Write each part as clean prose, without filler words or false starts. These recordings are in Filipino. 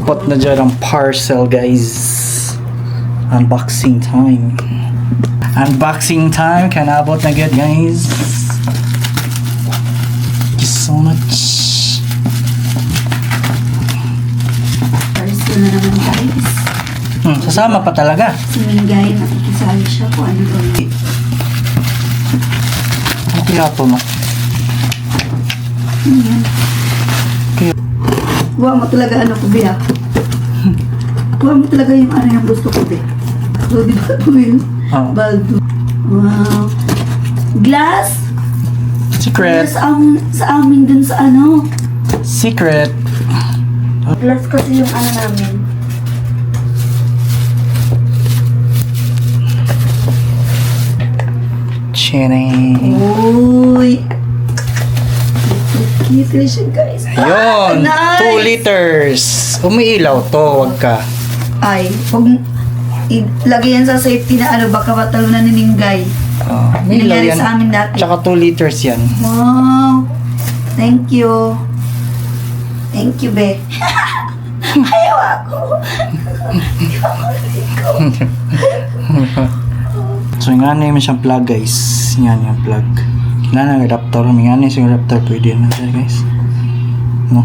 Put na dyan ang parcel, guys. Unboxing time. Unboxing time. Kanabot na good, guys. Thank you so much. Parcel na naman, guys. Sasama pa talaga. Si Mingay, nakikisali siya kung ano gawin. Ano kaya ito, no? Ayan. Kuha mo talaga ano ko, Bea. Kuha mo talaga yung ano yung gusto ko, Bea. So, di ba ito yun? Baldo. Wow. Glass. Secret. Glass sa amin dun sa ano. Secret. Glass kasi yung ano namin. Chining. Uy. Cute siya, guys. Ayun. Nice. 2 liters. Umiilaw to. Wag ka. Ay, huwag ilagay yan sa safety na ano, baka matalunan ni Mingay. Umiilaw Nangyari yan. sa amin dati. Tsaka 2 liters yan. Wow. Thank you. Thank you, Be. Ayaw ako. So, nga na yung siyang plug, guys. Yan yung plug. Kailangan ng adapter. May nga na yung adapter. Pwede na siya, guys. No?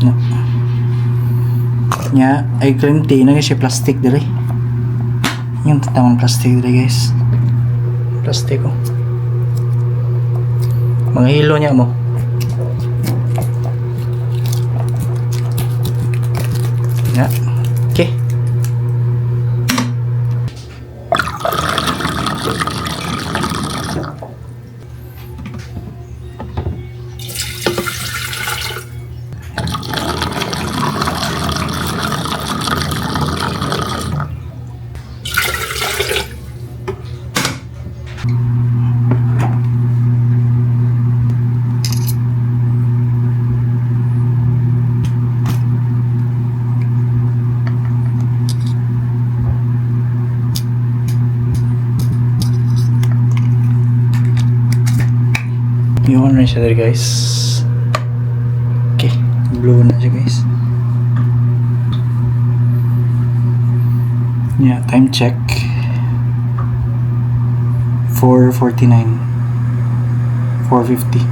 No. Nya, ay cream tea na siya plastic dali. Yung tatawang plastic dali, guys. Plastic, oh. Mga hilo niya mo. Ya. Okay. Yun na siya there, guys. Okay, blue na siya, guys. Yeah, time check 4:49 4:50.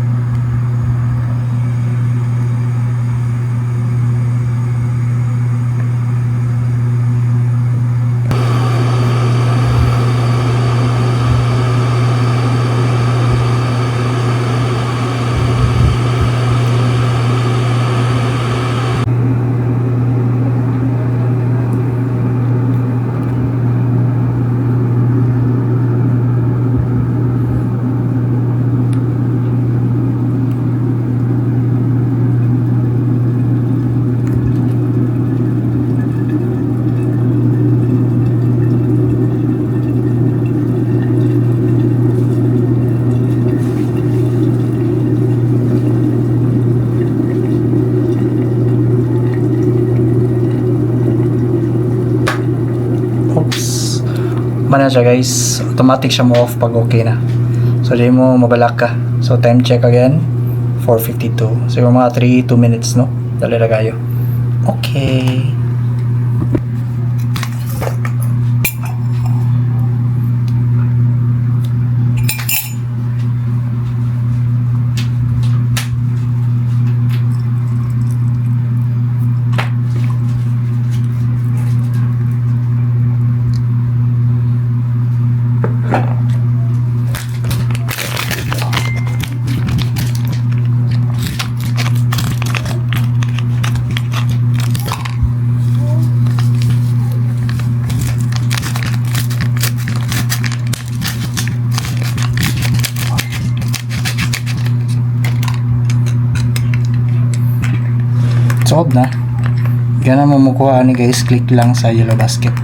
Mana siya, guys, automatic siya mo off pag okay na. So di mo mabalak ka. So time check again 4:52. So yung mga 2 minutes, no? Dali na kayo. Okay. Solved na. Ganun mo makuha ni, guys, click lang sa yellow basket.